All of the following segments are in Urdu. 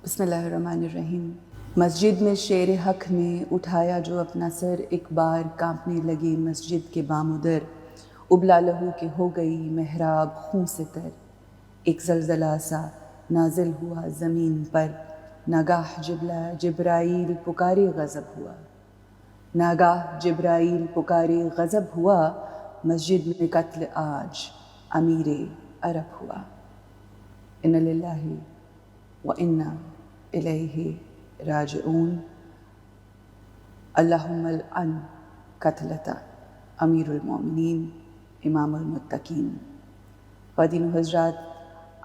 بسم اللہ الرحمن الرحیم۔ مسجد میں شیر حق نے اٹھایا جو اپنا سر، ایک بار کانپنے لگی مسجد کے بام و در، ابلا لہو کہ ہو گئی محراب خون سے تر، ایک زلزلہ سا نازل ہوا زمین پر، ناگاہ جبرائیل پکارے غضب ہوا، ناگاہ جبرائیل پکارے غضب ہوا، مسجد میں قتل آج امیر عرب ہوا۔ ان للہ وَإِنَّا إِلَيْهِ راجعون۔ اللہم العن قتلۃ امیر المومنین امام المتقین۔ خواتین و حضرات،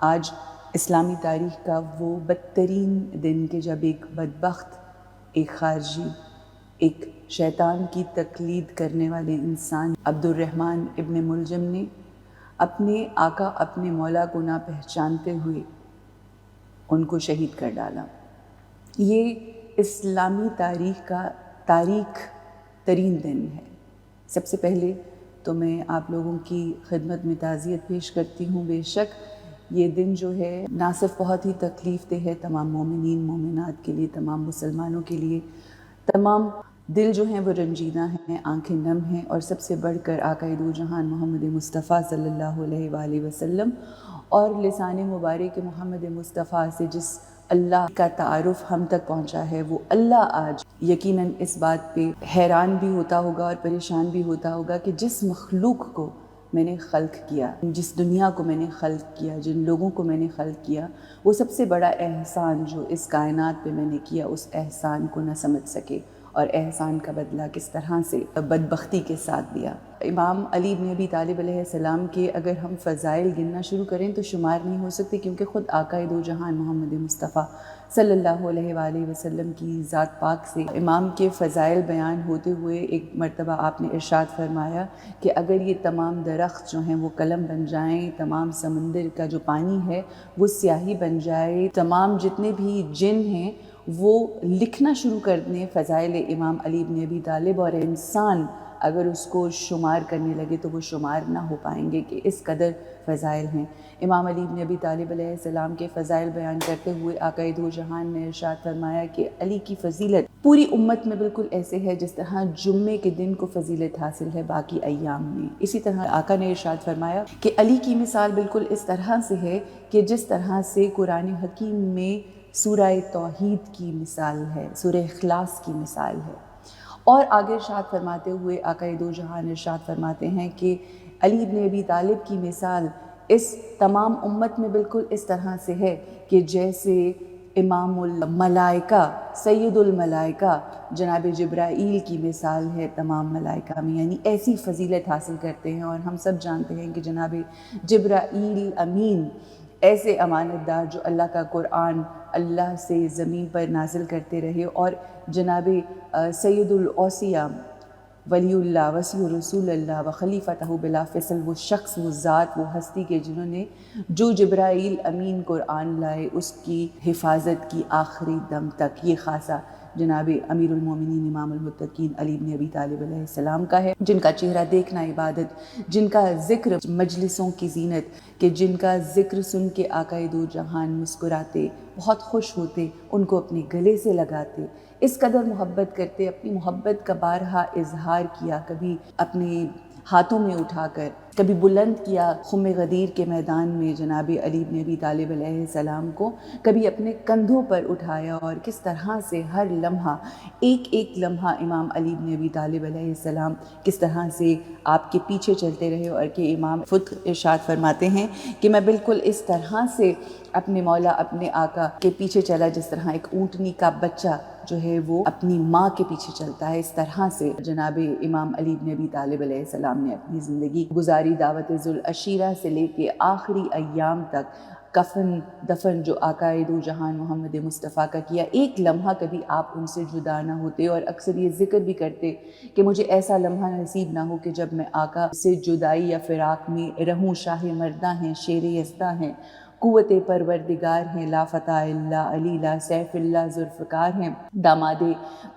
آج اسلامی تاریخ کا وہ بدترین دن کہ جب ایک بدبخت، ایک خارجی، ایک شیطان کی تقلید کرنے والے انسان عبد الرحمن ابن ملجم نے اپنے آقا اپنے مولا کو نہ پہچانتے ہوئے ان کو شہید کر ڈالا۔ یہ اسلامی تاریخ کا تاریک ترین دن ہے۔ سب سے پہلے تو میں آپ لوگوں کی خدمت میں تعزیت پیش کرتی ہوں۔ بے شک یہ دن جو ہے نہ صرف بہت ہی تکلیف دہ ہے تمام مومنین مومنات کے لیے، تمام مسلمانوں کے لیے، تمام دل جو ہیں وہ رنجیدہ ہیں، آنکھیں نم ہیں، اور سب سے بڑھ کر آقا دو جہان محمد مصطفیٰ صلی اللہ علیہ وآلہ وسلم اور لسان مبارک محمد مصطفیٰ سے جس اللہ کا تعارف ہم تک پہنچا ہے، وہ اللہ آج یقیناً اس بات پہ حیران بھی ہوتا ہوگا اور پریشان بھی ہوتا ہوگا کہ جس مخلوق کو میں نے خلق کیا، جس دنیا کو میں نے خلق کیا، جن لوگوں کو میں نے خلق کیا، وہ سب سے بڑا احسان جو اس کائنات پہ میں نے کیا، اس احسان کو نہ سمجھ سکے اور احسان کا بدلہ کس طرح سے بدبختی کے ساتھ دیا۔ امام علی بن ابی طالب علیہ السلام کے اگر ہم فضائل گننا شروع کریں تو شمار نہیں ہو سکتے، کیونکہ خود آقا دو جہان محمد مصطفیٰ صلی اللہ علیہ وآلہ وسلم کی ذات پاک سے امام کے فضائل بیان ہوتے ہوئے ایک مرتبہ آپ نے ارشاد فرمایا کہ اگر یہ تمام درخت جو ہیں وہ قلم بن جائیں، تمام سمندر کا جو پانی ہے وہ سیاہی بن جائے، تمام جتنے بھی جن ہیں وہ لکھنا شروع کر دیں فضائل امام علی بن ابی طالب، اور انسان اگر اس کو شمار کرنے لگے تو وہ شمار نہ ہو پائیں گے کہ اس قدر فضائل ہیں۔ امام علی بن ابی طالب علیہ السلام کے فضائل بیان کرتے ہوئے آقا دو جہان نے ارشاد فرمایا کہ علی کی فضیلت پوری امت میں بالکل ایسے ہے جس طرح جمعے کے دن کو فضیلت حاصل ہے باقی ایام میں۔ اسی طرح آقا نے ارشاد فرمایا کہ علی کی مثال بالکل اس طرح سے ہے کہ جس طرح سے قرآن حکیم میں سورہ توحید کی مثال ہے، سورہ اخلاص کی مثال ہے۔ اور آگے ارشاد فرماتے ہوئے آقا دو جہان ارشاد فرماتے ہیں کہ علی بن ابی طالب کی مثال اس تمام امت میں بالکل اس طرح سے ہے کہ جیسے امام الملائکہ سید الملائکہ جناب جبرائیل کی مثال ہے تمام ملائکہ میں، یعنی ایسی فضیلت حاصل کرتے ہیں۔ اور ہم سب جانتے ہیں کہ جناب جبرائیل امین ایسے امانت دار جو اللہ کا قرآن اللہ سے زمین پر نازل کرتے رہے، اور جناب سید الاوصیاء ولی اللہ وصی رسول اللہ و خلیفتہ بلا فصل، وہ شخص، وہ ذات، وہ ہستی کے جنہوں نے جو جبرائیل امین قرآن لائے اس کی حفاظت کی آخری دم تک، یہ خاصہ جناب امیر المومنین امام المتقین علی بن ابی طالب علیہ السلام کا ہے، جن کا چہرہ دیکھنا عبادت، جن کا ذکر مجلسوں کی زینت، کہ جن کا ذکر سن کے آقا دو جہان مسکراتے، بہت خوش ہوتے، ان کو اپنے گلے سے لگاتے، اس قدر محبت کرتے، اپنی محبت کا بارہا اظہار کیا، کبھی اپنے ہاتھوں میں اٹھا کر، کبھی بلند کیا خم غدیر کے میدان میں جناب علی بن ابی طالب علیہ السلام کو، کبھی اپنے کندھوں پر اٹھایا، اور کس طرح سے ہر لمحہ ایک ایک لمحہ امام علی بن ابی طالب علیہ السلام کس طرح سے آپ کے پیچھے چلتے رہے، اور کہ امام خود ارشاد فرماتے ہیں کہ میں بالکل اس طرح سے اپنے مولا اپنے آقا کے پیچھے چلا جس طرح ایک اونٹنی کا بچہ جو ہے وہ اپنی ماں کے پیچھے چلتا ہے، اس طرح سے جناب امام علی بن ابی طالب علیہ السلام نے اپنی زندگی گزاری۔ دعوت ذوالعشیرہ سے لے کے آخری ایام تک کفن دفن جو آقا دو جہان محمد مصطفیٰ کا کیا، ایک لمحہ کبھی آپ ان سے جدا نہ ہوتے، اور اکثر یہ ذکر بھی کرتے کہ مجھے ایسا لمحہ نصیب نہ ہو کہ جب میں آقا سے جدائی یا فراق میں رہوں۔ شاہ مرداں ہیں، شیر یزداں ہیں، قوت پروردگار ہیں، لا فتح اللہ علی لا سیف اللہ ذوالفقار ہیں، داماد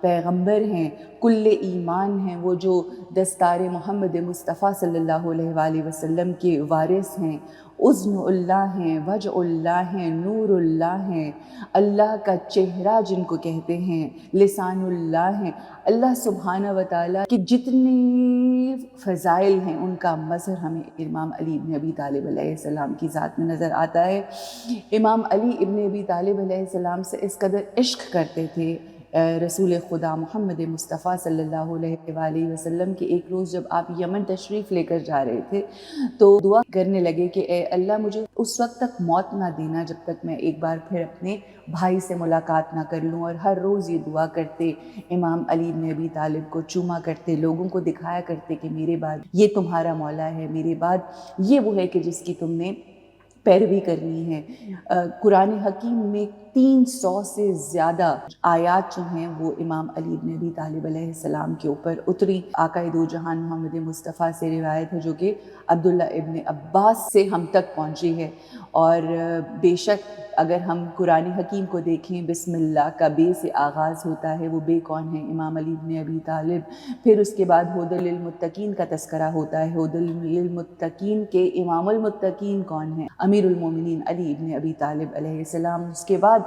پیغمبر ہیں، کل ایمان ہیں، وہ جو دستار محمد مصطفیٰ صلی اللہ علیہ وآلہ وسلم کے وارث ہیں، اذن اللہ ہیں، وجہ اللہ ہیں، نور اللہ ہیں، اللہ کا چہرہ جن کو کہتے ہیں، لسان اللہ ہیں۔ اللہ سبحانہ و تعالیٰ کے جتنے فضائل ہیں ان کا مظہر ہمیں امام علی ابن ابی طالب علیہ السلام کی ذات میں نظر آتا ہے۔ امام علی ابن ابی طالب علیہ السلام سے اس قدر عشق کرتے تھے رسول خدا محمد مصطفیٰ صلی اللہ علیہ وآلہ وسلم کہ ایک روز جب آپ یمن تشریف لے کر جا رہے تھے تو دعا کرنے لگے کہ اے اللہ مجھے اس وقت تک موت نہ دینا جب تک میں ایک بار پھر اپنے بھائی سے ملاقات نہ کر لوں، اور ہر روز یہ دعا کرتے، امام علی بن ابی طالب کو چوما کرتے، لوگوں کو دکھایا کرتے کہ میرے بعد یہ تمہارا مولا ہے، میرے بعد یہ وہ ہے کہ جس کی تم نے پیروی کرنی ہے۔ قرآن حکیم میں 300 سے زیادہ آیات جو ہیں وہ امام علی بن ابی طالب علیہ السلام کے اوپر اتری۔ آقا دو جہان محمد مصطفیٰ سے روایت ہے جو کہ عبداللہ ابن عباس سے ہم تک پہنچی ہے، اور بے شک اگر ہم قرآن حکیم کو دیکھیں، بسم اللہ کا بے سے آغاز ہوتا ہے، وہ بے کون ہیں؟ امام علی بن ابی طالب۔ پھر اس کے بعد ہدی للمتقین کا تذکرہ ہوتا ہے، ہدی للمتقین کے امام المتقین کون ہیں؟ امیر المومنین علی ابن ابی طالب علیہ السلام۔ اس کے بعد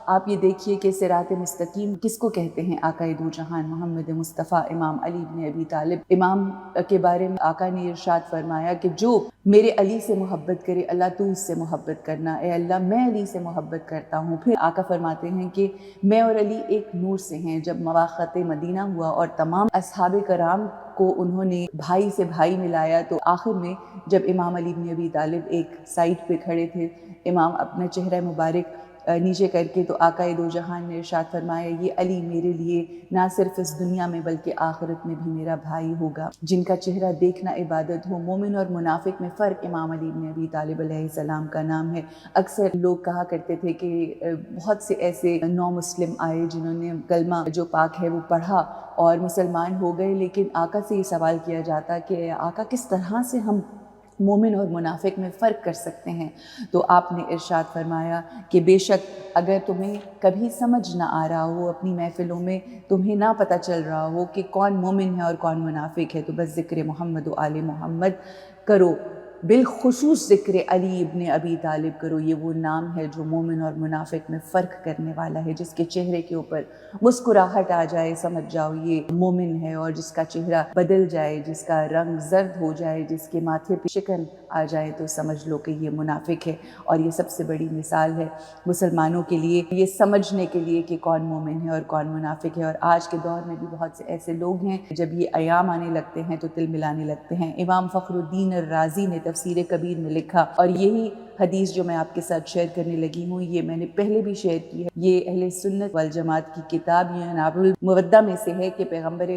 آپ یہ دیکھیے کہ صراط مستقیم کس کو کہتے ہیں؟ آقا دو جہان محمد مصطفیٰ امام علی بن ابی طالب۔ امام کے بارے میں آقا نے ارشاد فرمایا کہ جو میرے علی سے محبت کرے اللہ تو اس سے محبت کرنا، اے اللہ میں علی سے محبت کرتا ہوں۔ پھر آقا فرماتے ہیں کہ میں اور علی ایک نور سے ہیں۔ جب مواقعت مدینہ ہوا اور تمام اصحاب کرام کو انہوں نے بھائی سے بھائی ملایا تو آخر میں جب امام علی بن ابی طالب ایک سائٹ پہ کھڑے تھے، امام اپنا چہرہ مبارک نیچے کر کے، تو آقا دو جہان نے ارشاد فرمایا یہ علی میرے لیے نہ صرف اس دنیا میں بلکہ آخرت میں بھی میرا بھائی ہوگا۔ جن کا چہرہ دیکھنا عبادت ہو۔ مومن اور منافق میں فرق امام علی بن ابی طالب علیہ السلام کا نام ہے۔ اکثر لوگ کہا کرتے تھے کہ بہت سے ایسے نو مسلم آئے جنہوں نے کلمہ جو پاک ہے وہ پڑھا اور مسلمان ہو گئے، لیکن آقا سے یہ سوال کیا جاتا کہ آقا کس طرح سے ہم مومن اور منافق میں فرق کر سکتے ہیں؟ تو آپ نے ارشاد فرمایا کہ بے شک اگر تمہیں کبھی سمجھ نہ آ رہا ہو، اپنی محفلوں میں تمہیں نہ پتہ چل رہا ہو کہ کون مومن ہے اور کون منافق ہے، تو بس ذکر محمد و آل محمد کرو، بالخصوص ذکر علی ابن ابی طالب کرو۔ یہ وہ نام ہے جو مومن اور منافق میں فرق کرنے والا ہے۔ جس کے چہرے کے اوپر مسکراہٹ آ جائے سمجھ جاؤ یہ مومن ہے، اور جس کا چہرہ بدل جائے، جس کا رنگ زرد ہو جائے، جس کے ماتھے پہ شکن آ جائے تو سمجھ لو کہ یہ منافق ہے۔ اور یہ سب سے بڑی مثال ہے مسلمانوں کے لیے یہ سمجھنے کے لیے کہ کون مومن ہے اور کون منافق ہے۔ اور آج کے دور میں بھی بہت سے ایسے لوگ ہیں جب یہ ایام آنے لگتے ہیں تو تل ملانے لگتے ہیں۔ امام فخر الدین الرازی نے تفسیر کبیر میں لکھا، اور یہی حدیث جو میں آپ کے ساتھ شیئر کرنے لگی ہوں یہ میں نے پہلے بھی شیئر کی ہے، یہ اہل سنت والجماعت کی کتاب یہ ناب المودع میں سے ہے کہ پیغمبر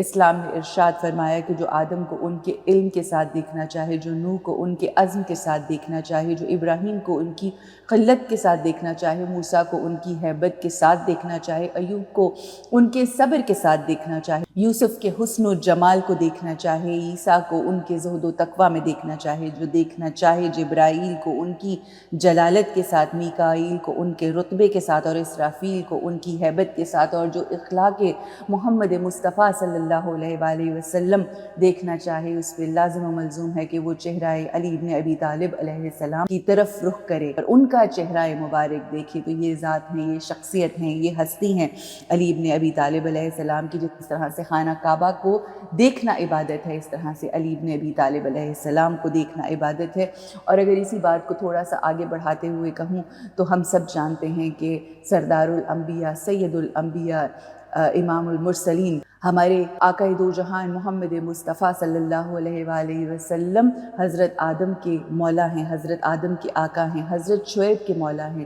اسلام نے ارشاد فرمایا کہ جو آدم کو ان کے علم کے ساتھ دیکھنا چاہے، جو نوح کو ان کے عزم کے ساتھ دیکھنا چاہے، جو ابراہیم کو ان کی قلت کے ساتھ دیکھنا چاہے، موسیٰ کو ان کی ہیبت کے ساتھ دیکھنا چاہے، ایوب کو ان کے صبر کے ساتھ دیکھنا چاہے، یوسف کے حسن و جمال کو دیکھنا چاہے، عیسیٰ کو ان کے زہد و تقویٰ میں دیکھنا چاہے، جو دیکھنا چاہے جبرائیل کو ان کی جلالت کے ساتھ، میکائیل کو ان کے رتبے کے ساتھ، اور اسرافیل کو ان کی ہیبت کے ساتھ، اور جو اخلاق محمد مصطفیٰ صلی اللہ علیہ وآلہ وسلم دیکھنا چاہے، اس پہ لازم و ملزوم ہے کہ وہ چہرہ علی بن ابی طالب علیہ السلام کی طرف رخ کرے اور ان کا چہرہ مبارک دیکھے۔ تو یہ ذات ہیں، یہ شخصیت ہیں، یہ ہستی ہیں علی بن ابی طالب علیہ السلام کی۔ جس طرح سے خانہ کعبہ کو دیکھنا عبادت ہے، اس طرح سے علی بن ابی طالب علیہ السلام کو دیکھنا عبادت ہے۔ اور اگر اسی بات کو تھوڑا سا آگے بڑھاتے ہوئے کہوں تو ہم سب جانتے ہیں کہ سردار الانبیاء، سید الانبیاء، امام المرسلین، ہمارے آقا دو جہان محمد مصطفیٰ صلی اللہ علیہ وآلہ وسلم حضرت آدم کے مولا ہیں، حضرت آدم کے آقا ہیں، حضرت شعیب کے مولا ہیں،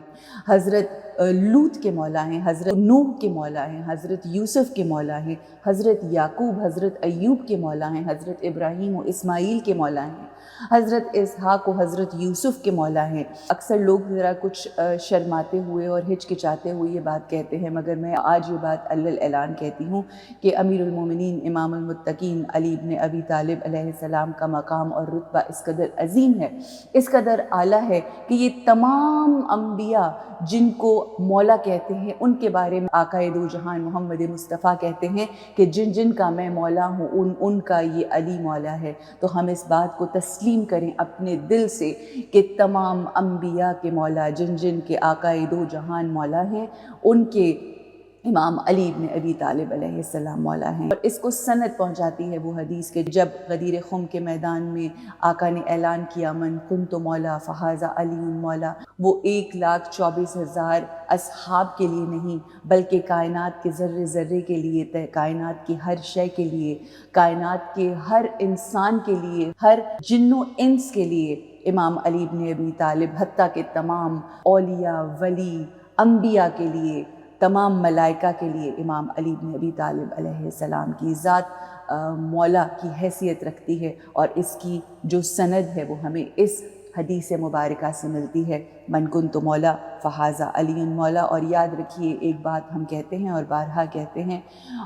حضرت لوط کے مولا ہیں، حضرت نوح کے مولا ہیں، حضرت یوسف کے مولا ہیں، حضرت یعقوب، حضرت ایوب کے مولا ہیں، حضرت ابراہیم و اسماعیل کے مولا ہیں، حضرت اسحاق و حضرت یوسف کے مولا ہیں۔ اکثر لوگ ذرا کچھ شرماتے ہوئے اور ہچکچاتے ہوئے یہ بات کہتے ہیں، مگر میں آج یہ بات اعلان کہتی ہوں کہ امیر المومنین امام المتقین علی بن ابی طالب علیہ السلام کا مقام اور رتبہ اس قدر عظیم ہے، اس قدر اعلیٰ ہے کہ یہ تمام انبیاء جن کو مولا کہتے ہیں ان کے بارے میں آقائے دو جہان محمد مصطفیٰ کہتے ہیں کہ جن جن کا میں مولا ہوں ان کا یہ علی مولا ہے۔ تو ہم اس بات کو تسلیم کریں اپنے دل سے کہ تمام انبیاء کے مولا جن جن کے آقائے دو جہان مولا ہیں ان کے امام علی ابن ابی طالب علیہ السلام مولا ہیں۔ اور اس کو سند پہنچاتی ہے وہ حدیث کہ جب غدیر خم کے میدان میں آقا نے اعلان کیا من کنت مولا فہذا علی مولا، وہ 1,24,000 اصحاب کے لیے نہیں بلکہ کائنات کے ذرے ذرے کے لیے، کائنات کی ہر شے کے لیے، کائنات کے ہر انسان کے لیے، ہر جن و انس کے لیے امام علی ابن ابی طالب، حتیٰ کہ تمام اولیاء ولی انبیاء کے لیے، تمام ملائکہ کے لیے امام علی بن ابی طالب علیہ السلام کی ذات مولا کی حیثیت رکھتی ہے۔ اور اس کی جو سند ہے وہ ہمیں اس حدیث مبارکہ سے ملتی ہے، من کنت مولا فہذا علی مولا۔ اور یاد رکھیے ایک بات ہم کہتے ہیں اور بارہا کہتے ہیں،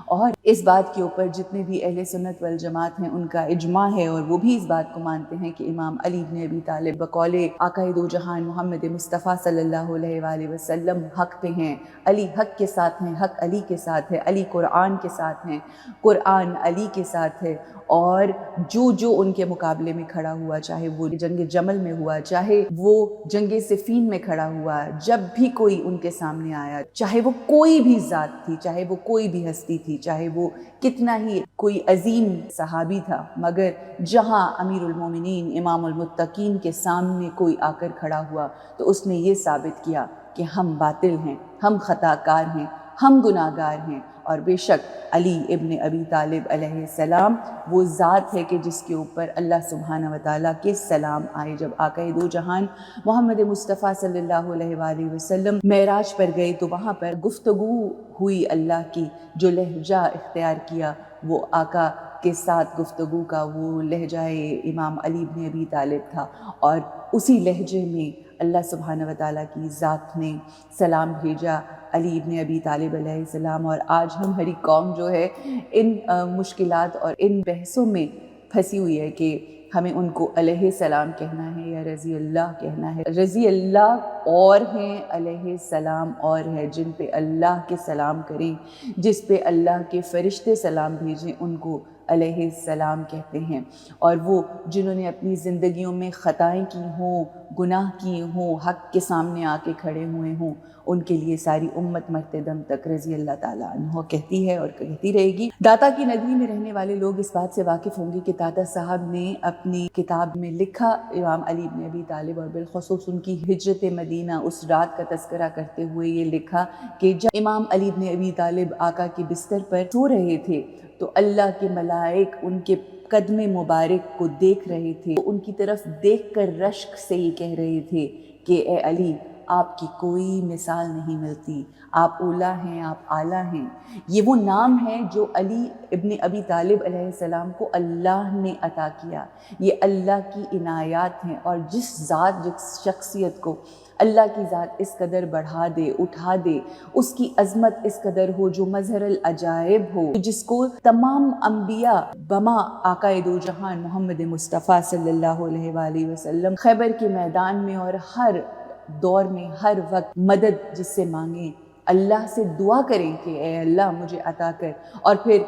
اور اس بات کے اوپر جتنے بھی اہل سنت والجماعت ہیں ان کا اجماع ہے، اور وہ بھی اس بات کو مانتے ہیں کہ امام علی بن ابی طالب بقول آقائے دو جہان محمد مصطفیٰ صلی اللہ علیہ وآلہ وسلم حق پہ ہیں، علی حق کے ساتھ ہیں، حق علی کے ساتھ ہے، علی قرآن کے ساتھ ہیں، قرآن علی کے ساتھ ہے۔ اور جو ان کے مقابلے میں کھڑا ہوا، چاہے وہ جنگ جمل میں ہوا، چاہے وہ جنگ صفین میں کھڑا ہوا، جب بھی کوئی ان کے سامنے آیا، چاہے وہ کوئی بھی ذات تھی، چاہے وہ کوئی بھی ہستی تھی، چاہے وہ کتنا ہی کوئی عظیم صحابی تھا، مگر جہاں امیر المومنین امام المتقین کے سامنے کوئی آ کر کھڑا ہوا تو اس نے یہ ثابت کیا کہ ہم باطل ہیں، ہم خطا کار ہیں، ہم گناہ گار ہیں، اور بے شک علی ابن ابی طالب علیہ السلام وہ ذات ہے کہ جس کے اوپر اللہ سبحانہ وتعالیٰ کے سلام آئے۔ جب آقائے دو جہان محمد مصطفیٰ صلی اللہ علیہ وآلہ وسلم معراج پر گئے تو وہاں پر گفتگو ہوئی اللہ کی، جو لہجہ اختیار کیا وہ آقا کے ساتھ گفتگو کا وہ لہجہ امام علی بن ابی طالب تھا، اور اسی لہجے میں اللہ سبحانہ وتعالیٰ کی ذات نے سلام بھیجا علی ابن ابی طالب علیہ السلام۔ اور آج ہماری قوم جو ہے ان مشکلات اور ان بحثوں میں پھنسی ہوئی ہے کہ ہمیں ان کو علیہ السلام کہنا ہے یا رضی اللہ کہنا ہے۔ رضی اللہ اور ہیں، علیہ السلام اور ہے۔ جن پہ اللہ کے سلام کریں، جس پہ اللہ کے فرشتے سلام بھیجیں، ان کو علیہ السلام کہتے ہیں۔ اور وہ جنہوں نے اپنی زندگیوں میں خطائیں کی ہوں، گناہ کیے ہوں، حق کے سامنے آ کے کھڑے ہوئے ہوں، ان کے لیے ساری امت مرتے دم تک رضی اللہ تعالیٰ عنہ کہتی ہے اور کہتی رہے گی۔ داتا کی ندی میں رہنے والے لوگ اس بات سے واقف ہوں گے کہ داتا صاحب نے اپنی کتاب میں لکھا امام علی بن ابی طالب اور بالخصوص ان کی ہجرت مدینہ اس رات کا تذکرہ کرتے ہوئے یہ لکھا کہ جب امام علی بن ابی طالب آقا کے بستر پر سو رہے تھے تو اللہ کے ملائک ان کے قدم مبارک کو دیکھ رہے تھے، ان کی طرف دیکھ کر رشک سے یہ کہہ رہے تھے کہ اے علی، آپ کی کوئی مثال نہیں ملتی، آپ اولیٰ ہیں، آپ اعلیٰ ہیں۔ یہ وہ نام ہے جو علی ابن ابی طالب علیہ السلام کو اللہ نے عطا کیا، یہ اللہ کی عنایات ہیں۔ اور جس شخصیت کو اللہ کی ذات اس قدر بڑھا دے، اٹھا دے، اس کی عظمت اس قدر ہو، جو مظہر العجائب ہو، جس کو تمام انبیاء بما آقائے دو جہان محمد مصطفیٰ صلی اللہ علیہ وآلہ وسلم خیبر کے میدان میں اور ہر دور میں ہر وقت مدد جس سے مانگیں، اللہ سے دعا کریں کہ اے اللہ مجھے عطا کر، اور پھر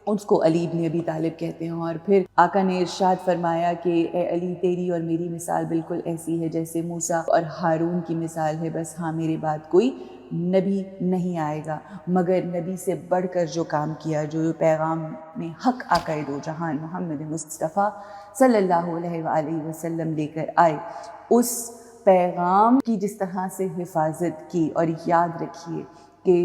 اس کو علی ابن ابی طالب کہتے ہیں۔ اور پھر آقا نے ارشاد فرمایا کہ اے علی، تیری اور میری مثال بالکل ایسی ہے جیسے موسیٰ اور ہارون کی مثال ہے، بس ہاں میرے بعد کوئی نبی نہیں آئے گا مگر نبی سے بڑھ کر جو کام کیا، جو پیغام میں حق آقائے دو جہان محمد مصطفیٰ صلی اللہ علیہ وآلہ وسلم لے کر آئے، اس پیغام کی جس طرح سے حفاظت کی۔ اور یاد رکھیے کہ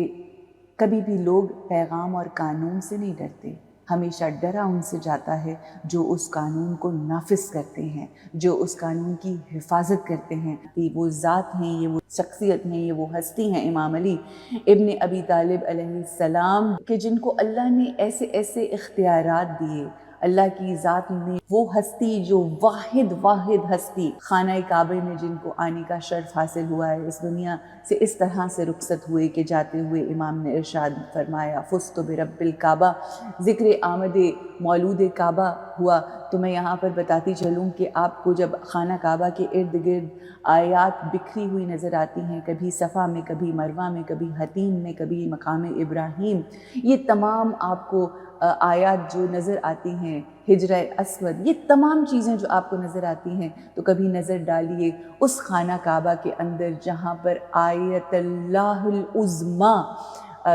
کبھی بھی لوگ پیغام اور قانون سے نہیں ڈرتے، ہمیشہ ڈرا ان سے جاتا ہے جو اس قانون کو نافذ کرتے ہیں، جو اس قانون کی حفاظت کرتے ہیں۔ یہ وہ ذات ہیں، یہ وہ شخصیت ہیں، یہ وہ ہستی ہیں امام علی ابن ابی طالب علیہ السلام، کہ جن کو اللہ نے ایسے ایسے اختیارات دیے۔ اللہ کی ذات نے وہ ہستی جو واحد ہستی خانہ کعبہ میں جن کو آنے کا شرف حاصل ہوا ہے، اس دنیا سے اس طرح سے رخصت ہوئے کہ جاتے ہوئے امام نے ارشاد فرمایا فزت برب الکعبہ، ذکر آمد مولود کعبہ ہوا تو میں یہاں پر بتاتی چلوں کہ آپ کو جب خانہ کعبہ کے ارد گرد آیات بکھری ہوئی نظر آتی ہیں، کبھی صفا میں، کبھی مروہ میں، کبھی حتیم میں، کبھی مقام ابراہیم، یہ تمام آپ کو آیات جو نظر آتی ہیں، حجرہ اسود، یہ تمام چیزیں جو آپ کو نظر آتی ہیں، تو کبھی نظر ڈالیے اس خانہ کعبہ کے اندر جہاں پر آیت اللہ العظمیٰ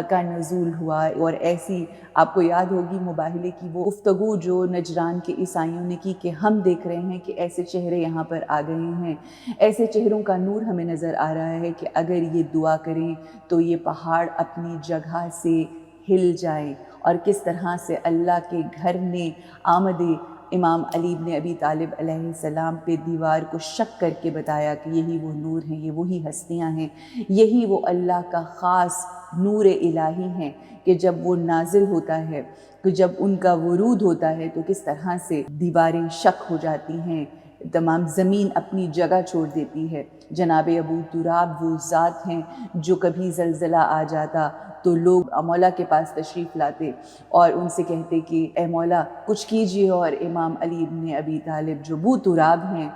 کا نزول ہوا، اور ایسی آپ کو یاد ہوگی مباہلے کی وہ گفتگو جو نجران کے عیسائیوں نے کی کہ ہم دیکھ رہے ہیں کہ ایسے چہرے یہاں پر آ گئے ہیں، ایسے چہروں کا نور ہمیں نظر آ رہا ہے کہ اگر یہ دعا کریں تو یہ پہاڑ اپنی جگہ سے ہل جائے، اور کس طرح سے اللہ کے گھر نے آمد امام علی بن ابی طالب علیہ السلام پہ دیوار کو شک کر کے بتایا کہ یہی وہ نور ہیں، یہ وہی ہستیاں ہیں، یہی وہ اللہ کا خاص نور الہی ہیں کہ جب وہ نازل ہوتا ہے، کہ جب ان کا ورود ہوتا ہے تو کس طرح سے دیواریں شک ہو جاتی ہیں، تمام زمین اپنی جگہ چھوڑ دیتی ہے۔ جناب ابو تراب وہ ذات ہیں جو کبھی زلزلہ آ جاتا تو لوگ مولا کے پاس تشریف لاتے اور ان سے کہتے کہ اے مولا کچھ کیجئے، اور امام علی بن ابی طالب جو ابو تراب ہیں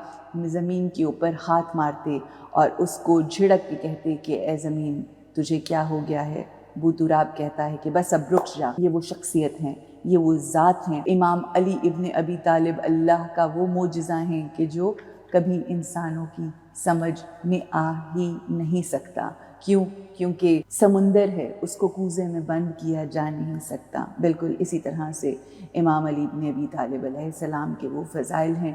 زمین کے اوپر ہاتھ مارتے اور اس کو جھڑک کے کہتے کہ اے زمین تجھے کیا ہو گیا ہے؟ ابو تراب کہتا ہے کہ بس اب رک جا۔ یہ وہ شخصیت ہیں، یہ وہ ذات ہیں، امام علی ابن ابی طالب اللہ کا وہ معجزہ ہیں کہ جو کبھی انسانوں کی سمجھ میں آ ہی نہیں سکتا۔ کیوں؟ کیونکہ سمندر ہے، اس کو کوزے میں بند کیا جا نہیں سکتا۔ بالکل اسی طرح سے امام علی بن ابی طالب علیہ السلام کے وہ فضائل ہیں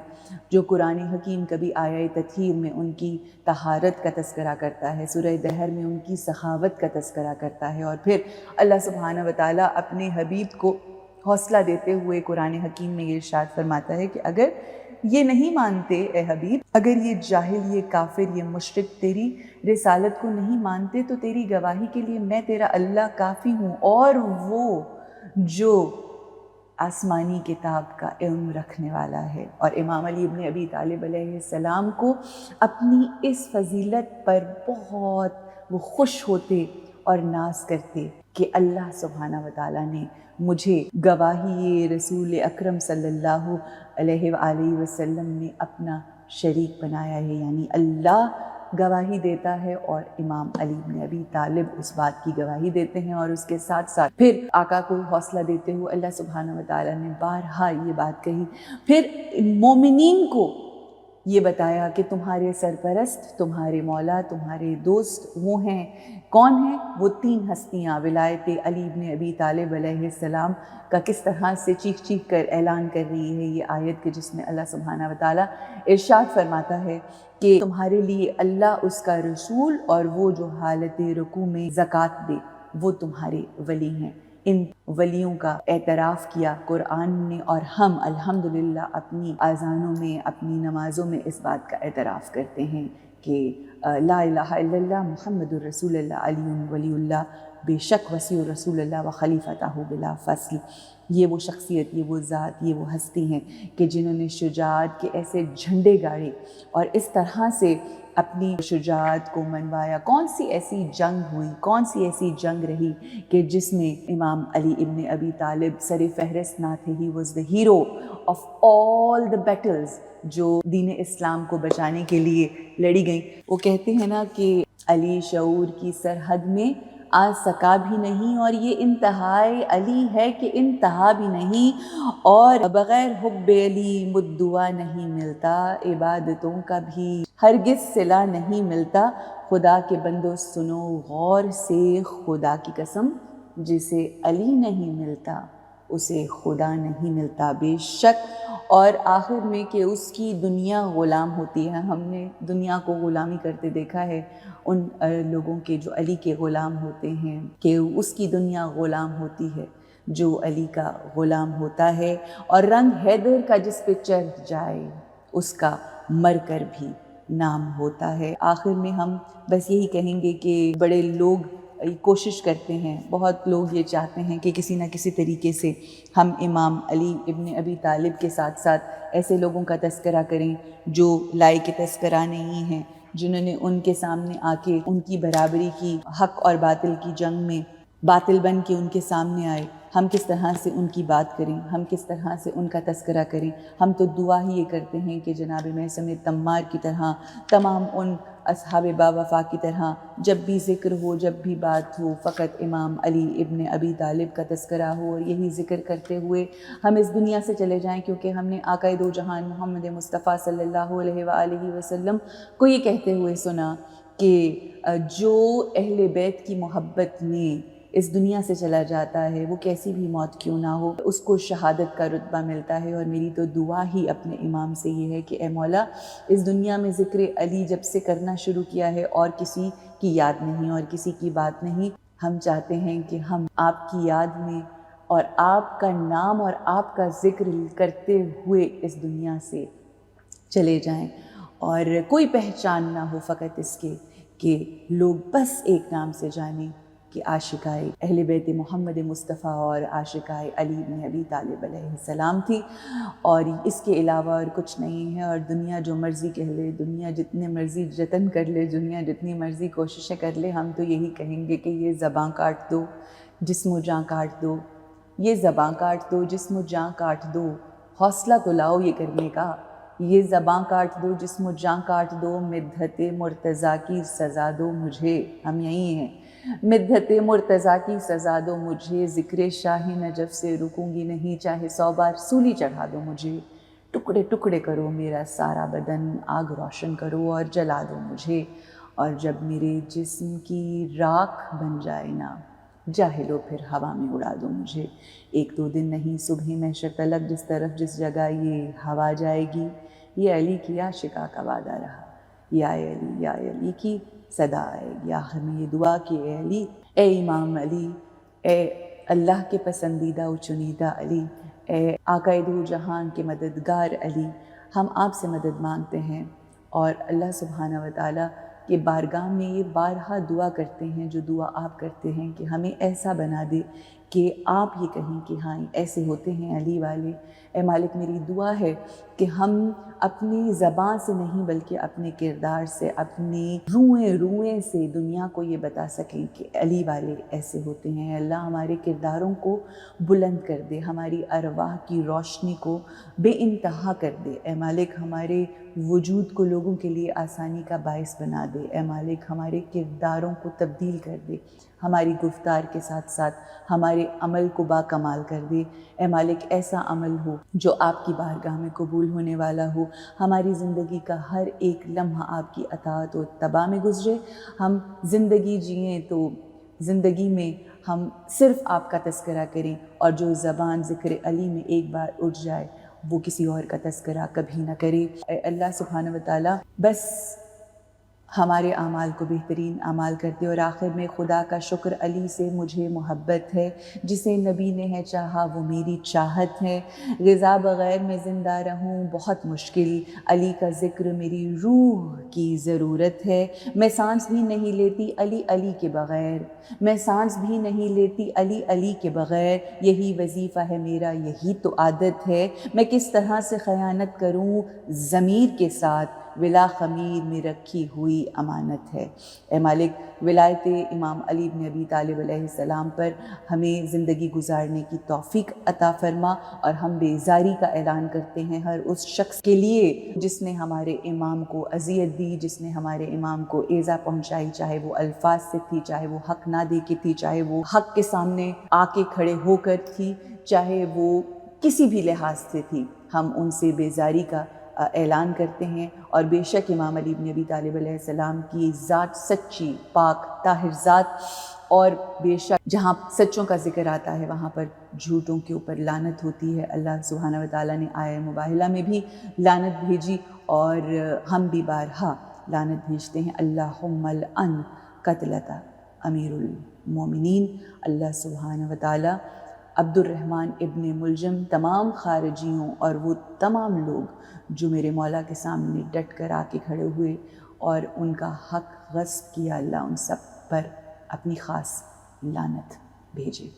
جو قرآن حکیم کبھی آیہ تطہیر میں ان کی طہارت کا تذکرہ کرتا ہے، سورہ دہر میں ان کی سخاوت کا تذکرہ کرتا ہے، اور پھر اللہ سبحانہ وتعالیٰ اپنے حبیب کو حوصلہ دیتے ہوئے قرآن حکیم میں یہ ارشاد فرماتا ہے کہ اگر یہ نہیں مانتے اے حبیب، اگر یہ جاہل، یہ کافر، یہ مشرک تیری رسالت کو نہیں مانتے تو تیری گواہی کے لیے میں تیرا اللہ کافی ہوں، اور وہ جو آسمانی کتاب کا علم رکھنے والا ہے۔ اور امام علی ابن ابی طالب علیہ السلام کو اپنی اس فضیلت پر بہت وہ خوش ہوتے اور ناز کرتے کہ اللہ سبحانہ وتعالیٰ نے مجھے گواہی رسول اکرم صلی اللہ علیہ وآلہ وسلم نے اپنا شریک بنایا ہے، یعنی اللہ گواہی دیتا ہے اور امام علی بن ابی طالب اس بات کی گواہی دیتے ہیں، اور اس کے ساتھ ساتھ پھر آقا کو حوصلہ دیتے ہوئے اللہ سبحانہ وتعالیٰ نے بارہا یہ بات کہی، پھر مومنین کو یہ بتایا کہ تمہارے سرپرست، تمہارے مولا، تمہارے دوست وہ ہیں، کون ہیں؟ وہ تین ہستیاں، ولایت علی بن ابی طالب علیہ السلام کا کس طرح سے چیخ چیخ کر اعلان کر رہی ہے یہ آیت، کہ جس میں اللہ سبحانہ وتعالیٰ ارشاد فرماتا ہے کہ تمہارے لیے اللہ، اس کا رسول، اور وہ جو حالت رکوع میں زکوٰۃ دے وہ تمہارے ولی ہیں۔ ان ولیوں کا اعتراف کیا قرآن نے، اور ہم الحمدللہ اپنی اذانوں میں، اپنی نمازوں میں اس بات کا اعتراف کرتے ہیں کہ لا الہ الا اللہ محمد الرسول اللہ علی ولی اللہ، بے شک وسیع رسول اللہ و خلیفتہ بلا فصل۔ یہ وہ شخصیت، یہ وہ ذات، یہ وہ ہستی ہیں کہ جنہوں نے شجاعت کے ایسے جھنڈے گاڑے اور اس طرح سے اپنی شجاعت کو منوایا۔ کون سی ایسی جنگ ہوئی، کون سی ایسی جنگ رہی کہ جس میں امام علی ابن ابی طالب سر فہرست نہ تھے؟ He was the hero of all the Beatles جو دین اسلام کو بچانے کے لیے لڑی گئیں۔ وہ کہتے ہیں نا کہ علی شعور کی سرحد میں آ سکا بھی نہیں، اور یہ انتہائی علی ہے کہ انتہا بھی نہیں، اور بغیر حب علی مدعا نہیں ملتا، عبادتوں کا بھی ہرگز صلہ نہیں ملتا۔ خدا کے بندو سنو غور سے، خدا کی قسم جسے علی نہیں ملتا اسے خدا نہیں ملتا بے شک۔ اور آخر میں کہ اس کی دنیا غلام ہوتی ہے۔ ہم نے دنیا کو غلامی کرتے دیکھا ہے ان لوگوں کے جو علی کے غلام ہوتے ہیں، کہ اس کی دنیا غلام ہوتی ہے جو علی کا غلام ہوتا ہے، اور رنگ حیدر کا جس پہ چڑھ جائے اس کا مر کر بھی نام ہوتا ہے۔ آخر میں ہم بس یہی کہیں گے کہ بڑے لوگ کوشش کرتے ہیں، بہت لوگ یہ چاہتے ہیں کہ کسی نہ کسی طریقے سے ہم امام علی ابن ابی طالب کے ساتھ ساتھ ایسے لوگوں کا تذکرہ کریں جو لائق تذکرہ نہیں ہیں، جنہوں نے ان کے سامنے آ کے ان کی برابری کی، حق اور باطل کی جنگ میں باطل بن کے ان کے سامنے آئے ہم کس طرح سے ان کی بات کریں، ہم کس طرح سے ان کا تذکرہ کریں. ہم تو دعا ہی یہ کرتے ہیں کہ جناب میثم تمار کی طرح، تمام ان اصحاب باوفا کی طرح جب بھی ذکر ہو، جب بھی بات ہو، فقط امام علی ابن ابی طالب کا تذکرہ ہو، اور یہی ذکر کرتے ہوئے ہم اس دنیا سے چلے جائیں. کیونکہ ہم نے آقائے دو جہان محمد مصطفیٰ صلی اللہ علیہ وآلہ وسلم کو یہ کہتے ہوئے سنا کہ جو اہل بیت کی محبت میں اس دنیا سے چلا جاتا ہے، وہ کیسی بھی موت کیوں نہ ہو، اس کو شہادت کا رتبہ ملتا ہے. اور میری تو دعا ہی اپنے امام سے یہ ہے کہ اے مولا، اس دنیا میں ذکر علی جب سے کرنا شروع کیا ہے اور کسی کی یاد نہیں اور کسی کی بات نہیں، ہم چاہتے ہیں کہ ہم آپ کی یاد میں اور آپ کا نام اور آپ کا ذکر کرتے ہوئے اس دنیا سے چلے جائیں، اور کوئی پہچان نہ ہو فقط اس کے کہ لوگ بس ایک نام سے جانیں کہ عاشقائے اہل بیت محمد مصطفیٰ اور عاشقائے علی بن ابی طالب علیہ السلام تھی، اور اس کے علاوہ اور کچھ نہیں ہے. اور دنیا جو مرضی کہہ لے، دنیا جتنے مرضی جتن کر لے، دنیا جتنی مرضی کوششیں کر لے، ہم تو یہی کہیں گے کہ یہ زباں کاٹ دو، جسم و جاں کاٹ دو. یہ زباں کاٹ دو، جسم و جاں کاٹ دو، حوصلہ تو لاؤ یہ کرنے کا. یہ زباں کاٹ دو، جسم و جاں کاٹ دو، مدحت مرتضیٰ کی سزا دو مجھے. ہم یہی ہیں. مدحت مرتضیٰ کی سزا دو مجھے، ذکر شاہ نجف سے رکوں گی نہیں، چاہے 100 بار سولی چڑھا دو مجھے. ٹکڑے ٹکڑے کرو میرا سارا بدن، آگ روشن کرو اور جلا دو مجھے. اور جب میرے جسم کی راکھ بن جائے نا، جاہلو پھر ہوا میں اڑا دو مجھے. 1-2 دن نہیں، صبح محشر تلک جس طرف جس جگہ یہ ہوا جائے گی، یہ علی کی عاشقہ کا وعدہ رہا. یا علی کی صدا آئے گی. آخر میں یہ دعا کہ اے علی، اے امام علی، اے اللہ کے پسندیدہ و چنیدہ علی، اے آقائے دو جہان کے مددگار علی، ہم آپ سے مدد مانگتے ہیں. اور اللہ سبحانہ و تعالیٰ کہ بارگاہ میں یہ بارہا دعا کرتے ہیں، جو دعا آپ کرتے ہیں کہ ہمیں ایسا بنا دے کہ آپ یہ کہیں کہ ہاں ایسے ہوتے ہیں علی والے. اے مالک، میری دعا ہے کہ ہم اپنی زبان سے نہیں بلکہ اپنے کردار سے، اپنی روئیں سے دنیا کو یہ بتا سکیں کہ علی والے ایسے ہوتے ہیں. اللہ ہمارے کرداروں کو بلند کر دے، ہماری ارواح کی روشنی کو بے انتہا کر دے. اے مالک، ہمارے وجود کو لوگوں کے لیے آسانی کا باعث بنا دے. اے مالک، ہمارے کرداروں کو تبدیل کر دے، ہماری گفتار کے ساتھ ساتھ ہمارے عمل کو با کمال کر دے. اے مالک، ایسا عمل ہو جو آپ کی بارگاہ میں قبول ہونے والا ہو. ہماری زندگی کا ہر ایک لمحہ آپ کی اطاعت و اتباع میں گزرے. ہم زندگی جئیں تو زندگی میں ہم صرف آپ کا تذکرہ کریں، اور جو زبان ذکر علی میں ایک بار اٹھ جائے وہ کسی اور کا تذکرہ کبھی نہ کرے. اے اللہ سبحانہ و تعالیٰ بس ہمارے اعمال کو بہترین اعمال کر دے. اور آخر میں خدا کا شکر، علی سے مجھے محبت ہے، جسے نبی نے ہے چاہا وہ میری چاہت ہے. غذا بغیر میں زندہ رہوں بہت مشکل، علی کا ذکر میری روح کی ضرورت ہے. میں سانس بھی نہیں لیتی علی علی کے بغیر، میں سانس بھی نہیں لیتی علی علی کے بغیر. یہی وظیفہ ہے میرا، یہی تو عادت ہے. میں کس طرح سے خیانت کروں ضمیر کے ساتھ، ولا خمیر میں رکھی ہوئی امانت ہے. اے مالک، ولایت امام علی بن ابی طالب علیہ السلام پر ہمیں زندگی گزارنے کی توفیق عطا فرما. اور ہم بیزاری کا اعلان کرتے ہیں ہر اس شخص کے لیے جس نے ہمارے امام کو اذیت دی، جس نے ہمارے امام کو ایذا پہنچائی، چاہے وہ الفاظ سے تھی، چاہے وہ حق نہ دے کے تھی، چاہے وہ حق کے سامنے آ کے کھڑے ہو کر تھی، چاہے وہ کسی بھی لحاظ سے تھی. ہم ان سے بیزاری کا اعلان کرتے ہیں. اور بے شک امام علی بن ابی طالب علیہ السلام کی ذات سچی، پاک، طاہر ذات، اور بے شک جہاں سچوں کا ذکر آتا ہے وہاں پر جھوٹوں کے اوپر لعنت ہوتی ہے. اللہ سبحانہ و تعالیٰ نے آیہ مباہلہ میں بھی لعنت بھیجی، اور ہم بھی بارہا لعنت بھیجتے ہیں. اللہم العن قتلۃ امیر المومنین. اللہ سبحانہ و تعالیٰ عبد الرحمن ابن ملجم، تمام خارجیوں اور وہ تمام لوگ جو میرے مولا کے سامنے ڈٹ کر آ کے کھڑے ہوئے اور ان کا حق غصب کیا، اللہ ان سب پر اپنی خاص لعنت بھیجے.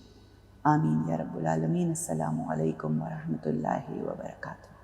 آمین یا رب العالمین. السلام علیکم ورحمۃ اللہ وبرکاتہ.